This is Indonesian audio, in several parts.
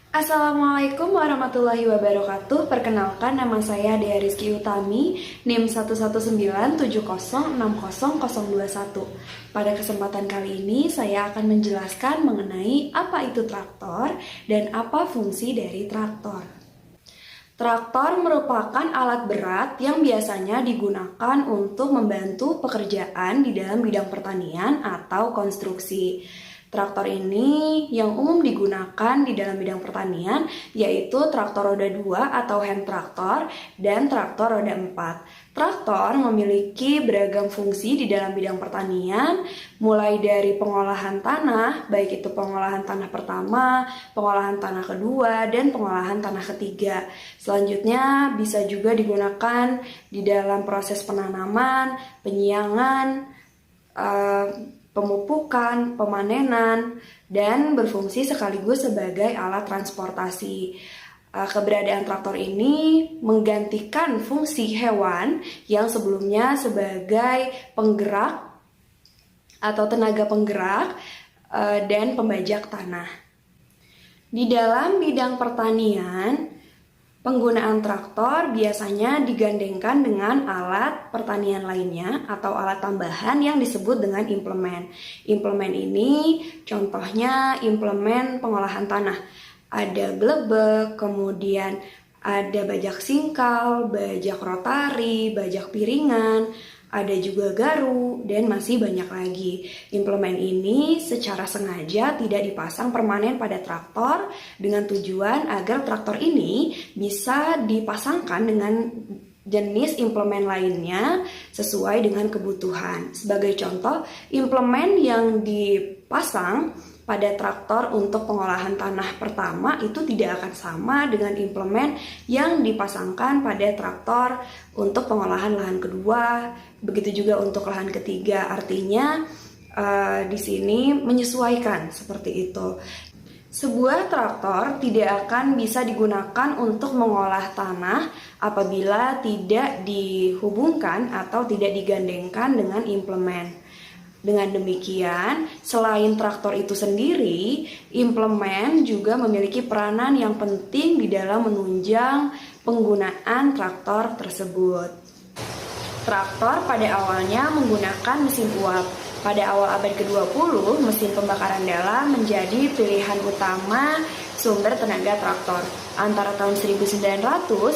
Assalamualaikum warahmatullahi wabarakatuh. Perkenalkan, nama saya Dea Rizky Utami, NIM 11970600021. Pada kesempatan kali ini saya akan menjelaskan mengenai apa itu traktor dan apa fungsi dari traktor. Traktor merupakan alat berat yang biasanya digunakan untuk membantu pekerjaan di dalam bidang pertanian atau konstruksi. Traktor ini yang umum digunakan di dalam bidang pertanian yaitu traktor roda 2 atau hand traktor dan traktor roda 4. Traktor memiliki beragam fungsi di dalam bidang pertanian, mulai dari pengolahan tanah, baik itu pengolahan tanah pertama, pengolahan tanah kedua, dan pengolahan tanah ketiga. Selanjutnya bisa juga digunakan di dalam proses penanaman, penyiangan, pemupukan, pemanenan, dan berfungsi sekaligus sebagai alat transportasi. Keberadaan traktor ini menggantikan fungsi hewan yang sebelumnya sebagai penggerak atau tenaga penggerak dan pembajak tanah. Di dalam bidang pertanian, penggunaan traktor biasanya digandengkan dengan alat pertanian lainnya atau alat tambahan yang disebut dengan implemen. Implemen ini contohnya implemen pengolahan tanah. Ada gelebek, kemudian ada bajak singkal, bajak rotari, bajak piringan, ada juga garu, dan masih banyak lagi. Implemen ini secara sengaja tidak dipasang permanen pada traktor dengan tujuan agar traktor ini bisa dipasangkan dengan jenis implemen lainnya sesuai dengan kebutuhan. Sebagai contoh, implemen yang dipasang pada traktor untuk pengolahan tanah pertama itu tidak akan sama dengan implemen yang dipasangkan pada traktor untuk pengolahan lahan kedua, begitu juga untuk lahan ketiga. Artinya di sini menyesuaikan seperti itu. Sebuah traktor tidak akan bisa digunakan untuk mengolah tanah apabila tidak dihubungkan atau tidak digandengkan dengan implemen. Dengan demikian, selain traktor itu sendiri, implemen juga memiliki peranan yang penting di dalam menunjang penggunaan traktor tersebut. Traktor pada awalnya menggunakan mesin uap. Pada awal abad ke-20, mesin pembakaran dalam menjadi pilihan utama sumber tenaga traktor. Antara tahun 1900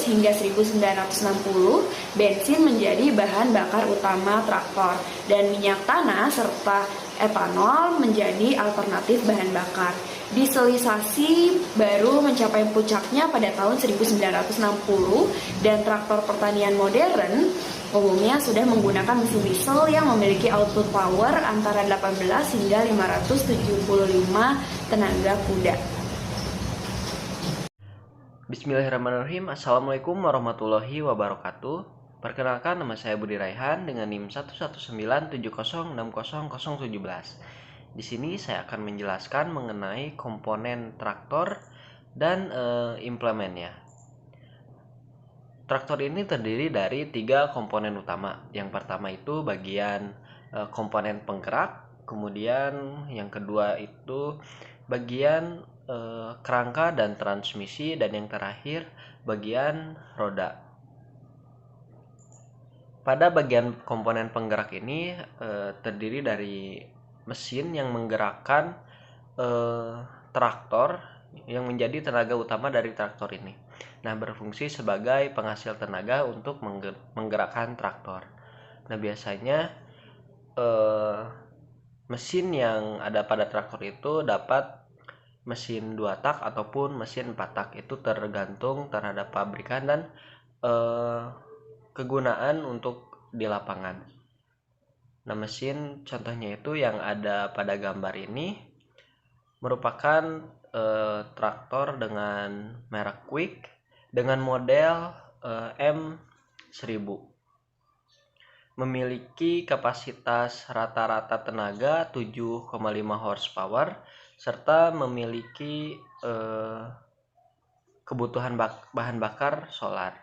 hingga 1960, bensin menjadi bahan bakar utama traktor dan minyak tanah serta etanol menjadi alternatif bahan bakar. Dieselisasi baru mencapai puncaknya pada tahun 1960 dan traktor pertanian modern umumnya sudah menggunakan mesin diesel yang memiliki output power antara 18 hingga 575 tenaga kuda. Bismillahirrahmanirrahim. Assalamualaikum warahmatullahi wabarakatuh. Perkenalkan, nama saya Budi Raihan dengan NIM 11970600017. Di sini saya akan menjelaskan mengenai komponen traktor dan implemennya. Traktor ini terdiri dari 3 komponen utama. Yang pertama itu bagian komponen penggerak, kemudian yang kedua itu bagian kerangka dan transmisi, dan yang terakhir bagian roda. Pada bagian komponen penggerak ini terdiri dari mesin yang menggerakkan traktor yang menjadi tenaga utama dari traktor ini. Nah, berfungsi sebagai penghasil tenaga untuk menggerakkan traktor. Nah, biasanya mesin yang ada pada traktor itu dapat mesin 2 tak ataupun mesin 4 tak. Itu tergantung terhadap pabrikan dan kegunaan untuk di lapangan. Nah, mesin contohnya itu yang ada pada gambar ini merupakan traktor dengan merek Quick dengan model M1000. Memiliki kapasitas rata-rata tenaga 7,5 horsepower serta memiliki kebutuhan bahan bakar solar.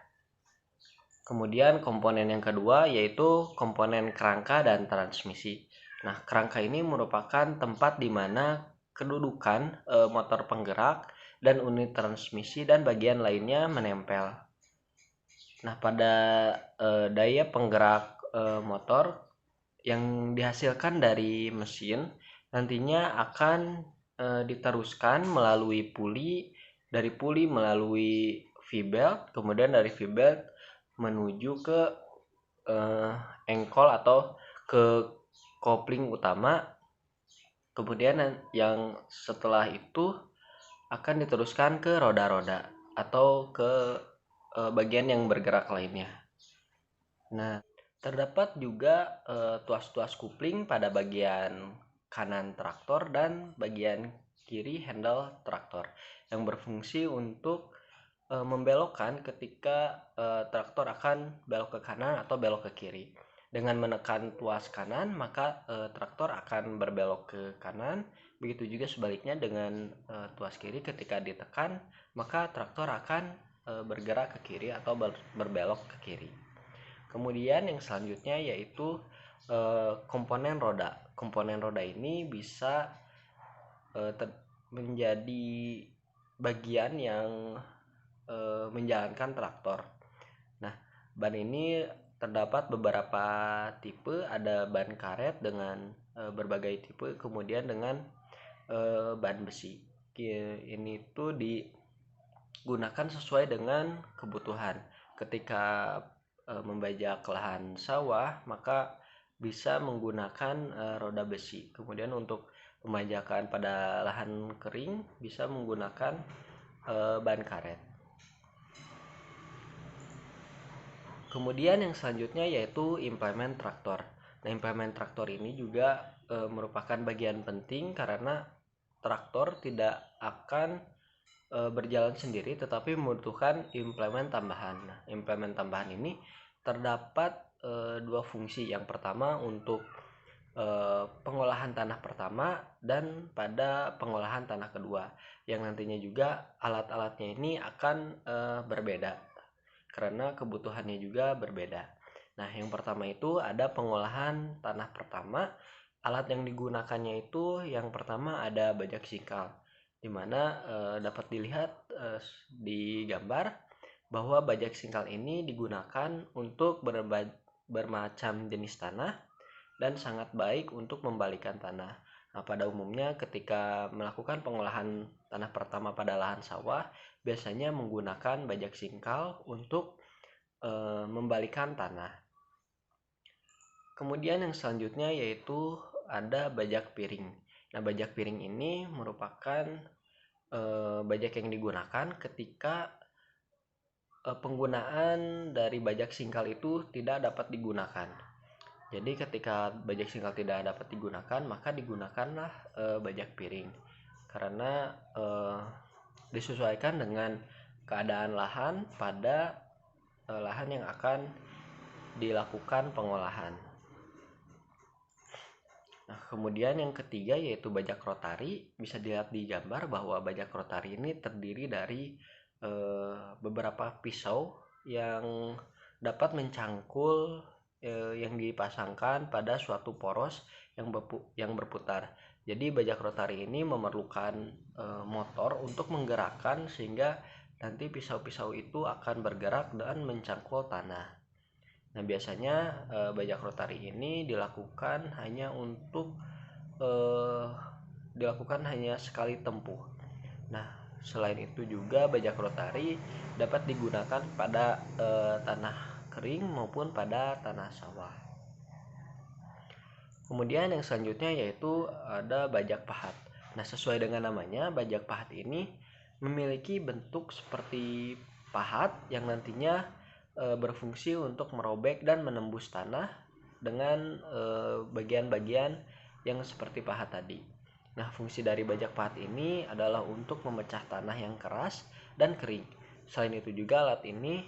Kemudian komponen yang kedua yaitu komponen kerangka dan transmisi. Nah, kerangka ini merupakan tempat di mana kedudukan motor penggerak dan unit transmisi dan bagian lainnya menempel. Nah, pada daya penggerak motor yang dihasilkan dari mesin nantinya akan diteruskan melalui puli, dari puli melalui V-belt, kemudian dari V-belt menuju ke engkol atau ke kopling utama, kemudian yang setelah itu akan diteruskan ke roda-roda atau ke bagian yang bergerak lainnya. Nah, terdapat juga tuas-tuas kupling pada bagian kanan traktor dan bagian kiri handle traktor yang berfungsi untuk membelokkan ketika traktor akan belok ke kanan atau belok ke kiri. Dengan menekan tuas kanan, maka traktor akan berbelok ke kanan. Begitu juga sebaliknya dengan tuas kiri, ketika ditekan, maka traktor akan bergerak ke kiri atau berbelok ke kiri. Kemudian yang selanjutnya yaitu komponen roda. Komponen roda ini bisa menjadi bagian yang menjalankan traktor. Nah, ban ini terdapat beberapa tipe, ada ban karet dengan berbagai tipe, kemudian dengan ban besi. Ini tuh digunakan sesuai dengan kebutuhan. Ketika membajak lahan sawah, maka bisa menggunakan roda besi. Kemudian untuk pembajakan pada lahan kering bisa menggunakan ban karet. Kemudian yang selanjutnya yaitu implement traktor. Nah, implement traktor ini juga merupakan bagian penting karena traktor tidak akan berjalan sendiri tetapi membutuhkan implement tambahan. Nah, implement tambahan ini terdapat dua fungsi. Yang pertama untuk pengolahan tanah pertama dan pada pengolahan tanah kedua, yang nantinya juga alat-alatnya ini akan berbeda karena kebutuhannya juga berbeda. Nah, yang pertama itu ada pengolahan tanah pertama. Alat yang digunakannya itu yang pertama ada bajak singkal, di mana dapat dilihat di gambar bahwa bajak singkal ini digunakan untuk bermacam jenis tanah dan sangat baik untuk membalikan tanah. Nah, pada umumnya ketika melakukan pengolahan tanah pertama pada lahan sawah, biasanya menggunakan bajak singkal untuk membalikan tanah. Kemudian yang selanjutnya yaitu ada bajak piring. Nah, bajak piring ini merupakan bajak yang digunakan ketika penggunaan dari bajak singkal itu tidak dapat digunakan. Jadi ketika bajak singkal tidak dapat digunakan, maka digunakanlah bajak piring karena disesuaikan dengan keadaan lahan pada lahan yang akan dilakukan pengolahan. Nah, kemudian yang ketiga yaitu bajak rotari. Bisa dilihat di gambar bahwa bajak rotari ini terdiri dari beberapa pisau yang dapat mencangkul yang dipasangkan pada suatu poros yang berputar. Jadi bajak rotari ini memerlukan motor untuk menggerakkan sehingga nanti pisau-pisau itu akan bergerak dan mencangkul tanah. Nah, biasanya bajak rotari ini dilakukan hanya sekali tempuh. Nah, selain itu juga bajak rotari dapat digunakan pada tanah kering maupun pada tanah sawah. Kemudian yang selanjutnya yaitu ada bajak pahat. Nah, sesuai dengan namanya, bajak pahat ini memiliki bentuk seperti pahat yang nantinya berfungsi untuk merobek dan menembus tanah dengan bagian-bagian yang seperti pahat tadi. Nah, fungsi dari bajak pahat ini adalah untuk memecah tanah yang keras dan kering. Selain itu juga alat ini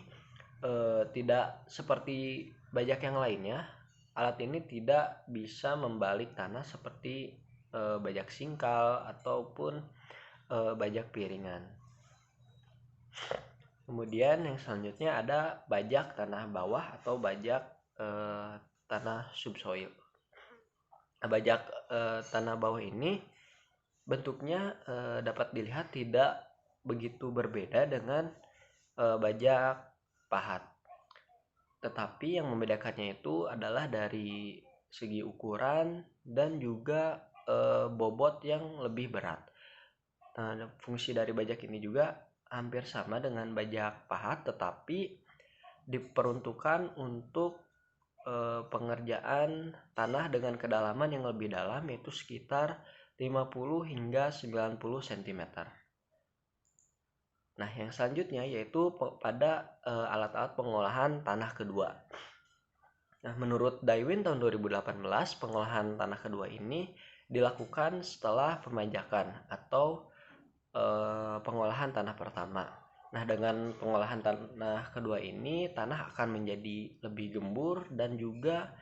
tidak seperti bajak yang lainnya. Alat ini tidak bisa membalik tanah seperti bajak singkal ataupun bajak piringan. Kemudian yang selanjutnya ada bajak tanah bawah atau bajak tanah subsoil. Nah, bajak tanah bawah ini bentuknya dapat dilihat tidak begitu berbeda dengan bajak pahat. Tetapi yang membedakannya itu adalah dari segi ukuran dan juga bobot yang lebih berat. Nah, fungsi dari bajak ini juga hampir sama dengan bajak pahat, tetapi diperuntukkan untuk pengerjaan tanah dengan kedalaman yang lebih dalam, yaitu sekitar 50 hingga 90 cm. Nah, yang selanjutnya yaitu pada alat-alat pengolahan tanah kedua. Nah, menurut Daiwin tahun 2018, pengolahan tanah kedua ini dilakukan setelah pemajakan atau pengolahan tanah pertama. Nah, dengan pengolahan tanah kedua ini, tanah akan menjadi lebih gembur dan juga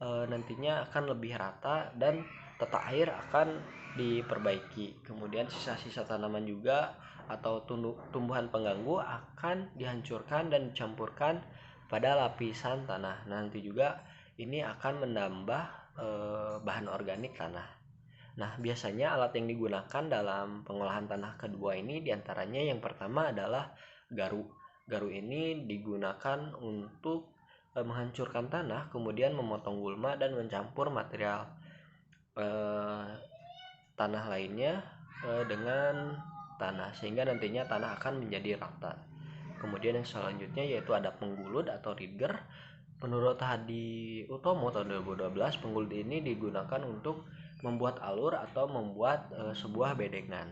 nantinya akan lebih rata dan tata air akan diperbaiki. Kemudian sisa-sisa tanaman juga atau tumbuhan pengganggu akan dihancurkan dan dicampurkan pada lapisan tanah. Nanti juga ini akan menambah bahan organik tanah. Nah, biasanya alat yang digunakan dalam pengolahan tanah kedua ini diantaranya yang pertama adalah garu. Garu ini digunakan untuk menghancurkan tanah, kemudian memotong gulma dan mencampur material tanah lainnya dengan tanah, sehingga nantinya tanah akan menjadi rata. Kemudian yang selanjutnya yaitu ada penggulut atau rigger. Menurut Hadi Utomo tahun 2012, penggulut ini digunakan untuk membuat alur atau membuat sebuah bedengan.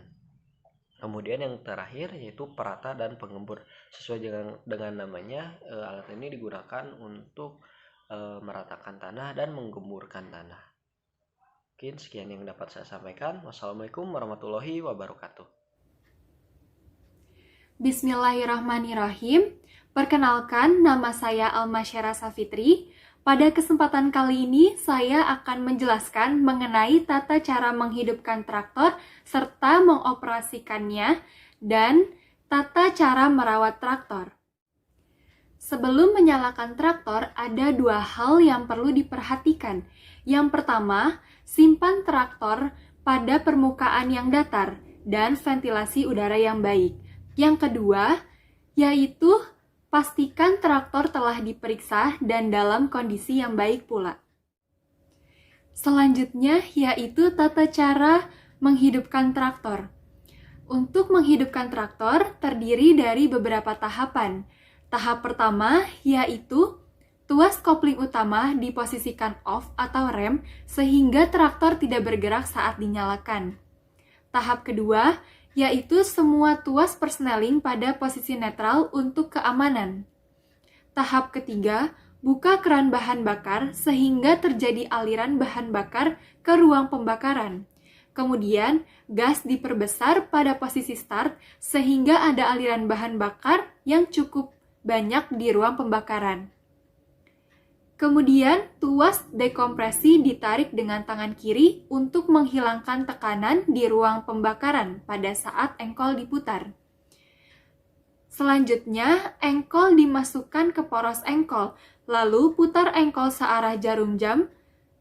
Kemudian yang terakhir yaitu perata dan penggembur. Sesuai dengan namanya, alat ini digunakan untuk meratakan tanah dan menggemburkan tanah. Mungkin sekian yang dapat saya sampaikan. Wassalamualaikum warahmatullahi wabarakatuh. Bismillahirrahmanirrahim. Perkenalkan, nama saya Almasyara Safitri. Pada kesempatan kali ini, saya akan menjelaskan mengenai tata cara menghidupkan traktor serta mengoperasikannya dan tata cara merawat traktor. Sebelum menyalakan traktor, ada dua hal yang perlu diperhatikan. Yang pertama, simpan traktor pada permukaan yang datar dan ventilasi udara yang baik. Yang kedua, yaitu pastikan traktor telah diperiksa dan dalam kondisi yang baik pula. Selanjutnya yaitu tata cara menghidupkan traktor. Untuk menghidupkan traktor terdiri dari beberapa tahapan. Tahap pertama yaitu tuas kopling utama diposisikan off atau rem sehingga traktor tidak bergerak saat dinyalakan. Tahap kedua yaitu semua tuas persneling pada posisi netral untuk keamanan. Tahap ketiga, buka keran bahan bakar sehingga terjadi aliran bahan bakar ke ruang pembakaran. Kemudian, gas diperbesar pada posisi start sehingga ada aliran bahan bakar yang cukup banyak di ruang pembakaran. Kemudian, tuas dekompresi ditarik dengan tangan kiri untuk menghilangkan tekanan di ruang pembakaran pada saat engkol diputar. Selanjutnya, engkol dimasukkan ke poros engkol, lalu putar engkol searah jarum jam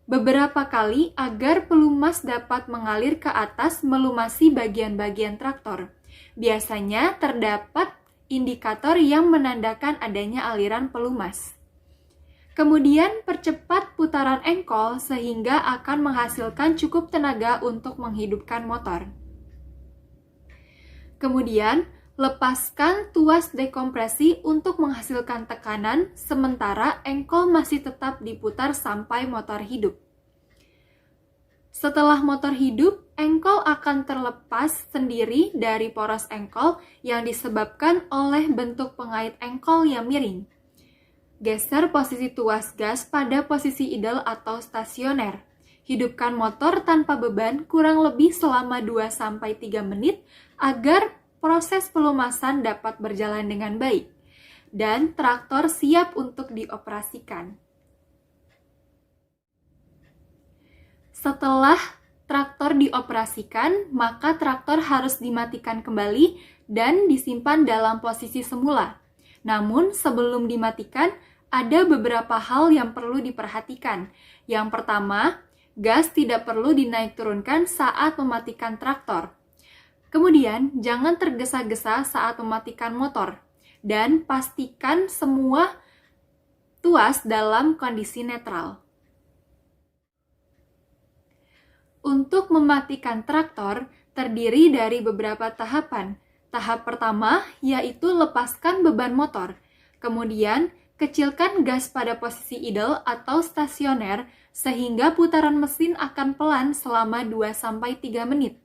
beberapa kali agar pelumas dapat mengalir ke atas melumasi bagian-bagian traktor. Biasanya terdapat indikator yang menandakan adanya aliran pelumas. Kemudian percepat putaran engkol sehingga akan menghasilkan cukup tenaga untuk menghidupkan motor. Kemudian lepaskan tuas dekompresi untuk menghasilkan tekanan sementara engkol masih tetap diputar sampai motor hidup. Setelah motor hidup, engkol akan terlepas sendiri dari poros engkol yang disebabkan oleh bentuk pengait engkol yang miring. Geser posisi tuas gas pada posisi idle atau stasioner. Hidupkan motor tanpa beban kurang lebih selama 2-3 menit agar proses pelumasan dapat berjalan dengan baik. Dan traktor siap untuk dioperasikan. Setelah traktor dioperasikan, maka traktor harus dimatikan kembali dan disimpan dalam posisi semula. Namun, sebelum dimatikan, ada beberapa hal yang perlu diperhatikan. Yang pertama, gas tidak perlu dinaik turunkan saat mematikan traktor. Kemudian, jangan tergesa-gesa saat mematikan motor, dan pastikan semua tuas dalam kondisi netral. Untuk mematikan traktor, terdiri dari beberapa tahapan. Tahap pertama yaitu lepaskan beban motor. Kemudian, kecilkan gas pada posisi idle atau stasioner sehingga putaran mesin akan pelan selama 2-3 menit.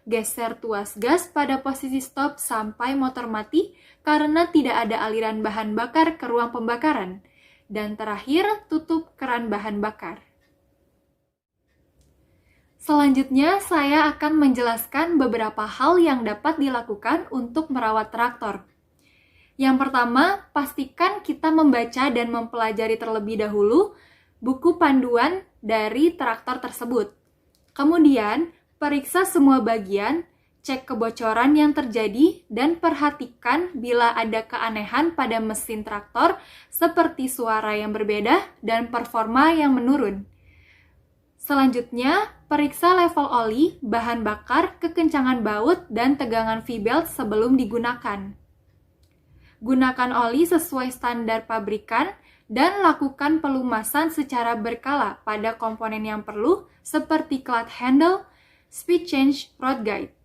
Geser tuas gas pada posisi stop sampai motor mati karena tidak ada aliran bahan bakar ke ruang pembakaran. Dan terakhir, tutup keran bahan bakar. Selanjutnya, saya akan menjelaskan beberapa hal yang dapat dilakukan untuk merawat traktor. Yang pertama, pastikan kita membaca dan mempelajari terlebih dahulu buku panduan dari traktor tersebut. Kemudian, periksa semua bagian, cek kebocoran yang terjadi, dan perhatikan bila ada keanehan pada mesin traktor seperti suara yang berbeda dan performa yang menurun. Selanjutnya, periksa level oli, bahan bakar, kekencangan baut, dan tegangan V-belt sebelum digunakan. Gunakan oli sesuai standar pabrikan dan lakukan pelumasan secara berkala pada komponen yang perlu seperti clutch handle, speed change, rod guide.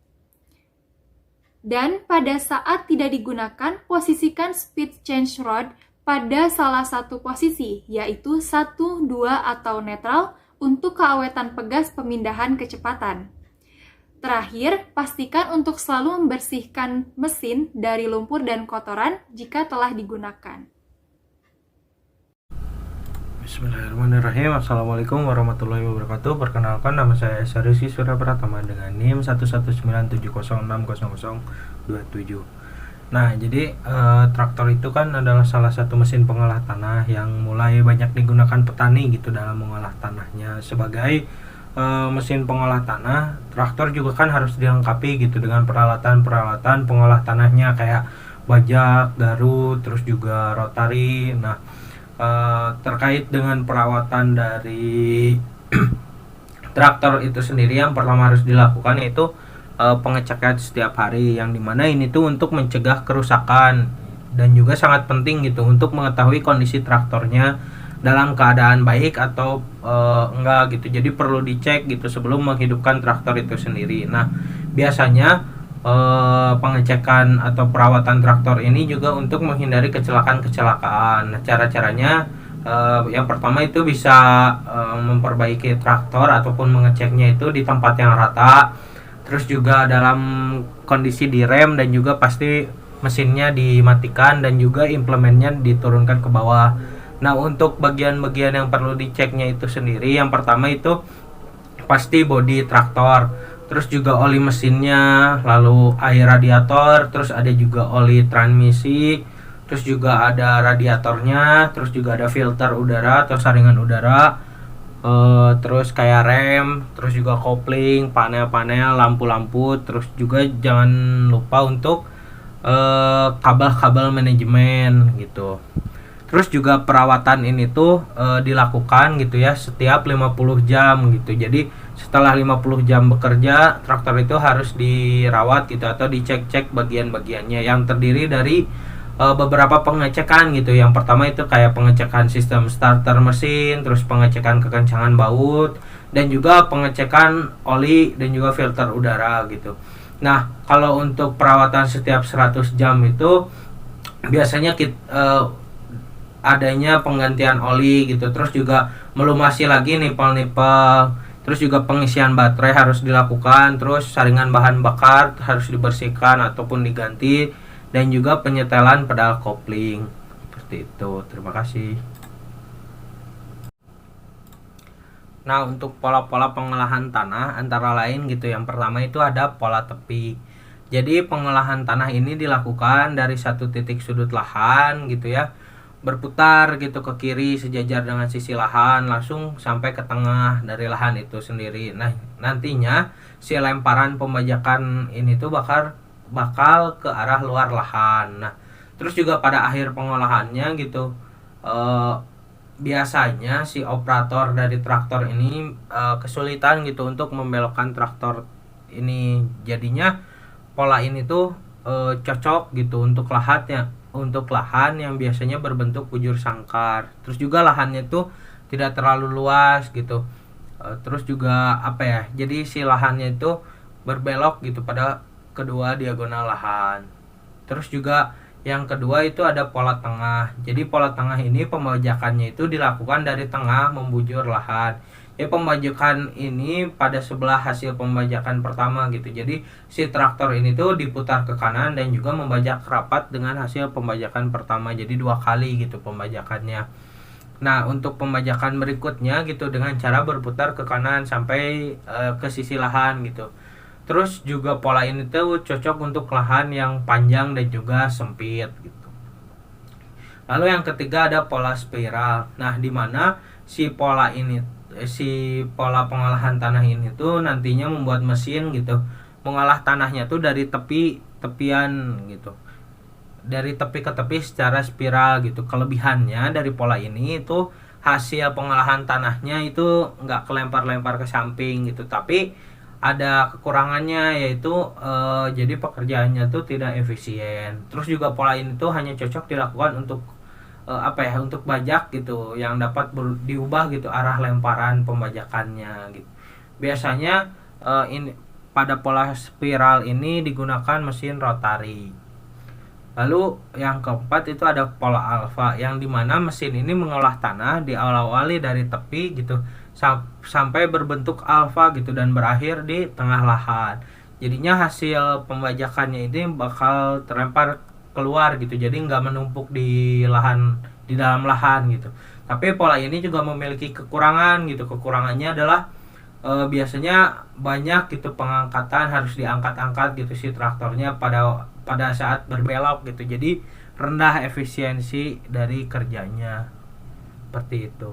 Dan pada saat tidak digunakan, posisikan speed change rod pada salah satu posisi, yaitu 1, 2, atau netral, untuk keawetan pegas pemindahan kecepatan. Terakhir, pastikan untuk selalu membersihkan mesin dari lumpur dan kotoran jika telah digunakan. Bismillahirrahmanirrahim. Assalamualaikum warahmatullahi wabarakatuh. Perkenalkan, nama saya Esa Rizky Surya Pratama dengan NIM 11970600027. Nah, jadi traktor itu kan adalah salah satu mesin pengolah tanah yang mulai banyak digunakan petani gitu dalam mengolah tanahnya. Sebagai mesin pengolah tanah, traktor juga kan harus dilengkapi gitu dengan peralatan-peralatan pengolah tanahnya kayak bajak, garu, terus juga rotari. Nah, terkait dengan perawatan dari traktor itu sendiri, yang pertama harus dilakukan yaitu pengecekan setiap hari, yang dimana ini tuh untuk mencegah kerusakan, dan juga sangat penting gitu untuk mengetahui kondisi traktornya dalam keadaan baik atau enggak gitu. Jadi perlu dicek gitu sebelum menghidupkan traktor itu sendiri. Nah, biasanya pengecekan atau perawatan traktor ini juga untuk menghindari kecelakaan-kecelakaan. Nah, cara-caranya yang pertama itu bisa memperbaiki traktor ataupun mengeceknya itu di tempat yang rata. Terus juga dalam kondisi direm, dan juga pasti mesinnya dimatikan dan juga implementnya diturunkan ke bawah. Nah, untuk bagian-bagian yang perlu diceknya itu sendiri, yang pertama itu pasti bodi traktor, terus juga oli mesinnya, lalu air radiator, terus ada juga oli transmisi, terus juga ada radiatornya, terus juga ada filter udara atau saringan udara, terus kayak rem, terus juga kopling, panel-panel, lampu-lampu, terus juga jangan lupa untuk kabel-kabel manajemen gitu. Terus juga perawatan ini tuh dilakukan gitu ya setiap 50 jam gitu. Jadi setelah 50 jam bekerja, traktor itu harus dirawat gitu atau dicek-cek bagian-bagiannya, yang terdiri dari beberapa pengecekan gitu. Yang pertama itu kayak pengecekan sistem starter mesin, terus pengecekan kekencangan baut, dan juga pengecekan oli dan juga filter udara gitu. Nah, kalau untuk perawatan setiap 100 jam itu biasanya adanya penggantian oli gitu, terus juga melumasi lagi nipel-nipel, terus juga pengisian baterai harus dilakukan, terus saringan bahan bakar harus dibersihkan ataupun diganti, dan juga penyetelan pedal kopling. Seperti itu. Terima kasih. Nah, untuk pola-pola pengolahan tanah antara lain gitu, yang pertama itu ada pola tepi. Jadi pengolahan tanah ini dilakukan dari satu titik sudut lahan gitu ya, berputar gitu ke kiri sejajar dengan sisi lahan, langsung sampai ke tengah dari lahan itu sendiri. Nah, nantinya si lemparan pembajakan ini tuh bakal ke arah luar lahan. Nah, terus juga pada akhir pengolahannya gitu, biasanya si operator dari traktor ini kesulitan gitu untuk membelokkan traktor ini. Jadinya pola ini tuh cocok gitu untuk lahan yang biasanya berbentuk bujur sangkar. Terus juga lahannya tuh tidak terlalu luas gitu. Terus juga apa ya? Jadi si lahannya itu berbelok gitu pada kedua diagonal lahan. Terus juga yang kedua itu ada pola tengah. Jadi pola tengah ini pembajakannya itu dilakukan dari tengah membujur lahan. Ya, pembajakan ini pada sebelah hasil pembajakan pertama gitu. Jadi si traktor ini tuh diputar ke kanan dan juga membajak rapat dengan hasil pembajakan pertama. Jadi 2 kali gitu pembajakannya. Nah, untuk pembajakan berikutnya gitu dengan cara berputar ke kanan sampai ke sisi lahan gitu. Terus juga pola ini tuh cocok untuk lahan yang panjang dan juga sempit gitu. Lalu yang ketiga ada pola spiral. Nah, di mana si pola pengolahan tanah ini tuh nantinya membuat mesin gitu mengolah tanahnya tuh dari tepian gitu, dari tepi ke tepi secara spiral gitu. Kelebihannya dari pola ini itu hasil pengolahan tanahnya itu nggak kelempar-lempar ke samping gitu, tapi ada kekurangannya yaitu jadi pekerjaannya tuh tidak efisien. Terus juga pola ini tuh hanya cocok dilakukan untuk untuk bajak gitu yang dapat diubah gitu arah lemparan pembajakannya gitu. Biasanya ini pada pola spiral ini digunakan mesin rotari. Lalu yang keempat itu ada pola alfa, yang dimana mesin ini mengolah tanah diawali dari tepi gitu sampai berbentuk alfa gitu dan berakhir di tengah lahan. Jadinya hasil pembajakannya ini bakal terlempar keluar gitu, jadi nggak menumpuk di dalam lahan gitu. Tapi pola ini juga memiliki kekurangan gitu. Kekurangannya adalah biasanya banyak gitu pengangkatan, harus diangkat-angkat gitu si traktornya pada saat berbelok gitu, jadi rendah efisiensi dari kerjanya seperti itu.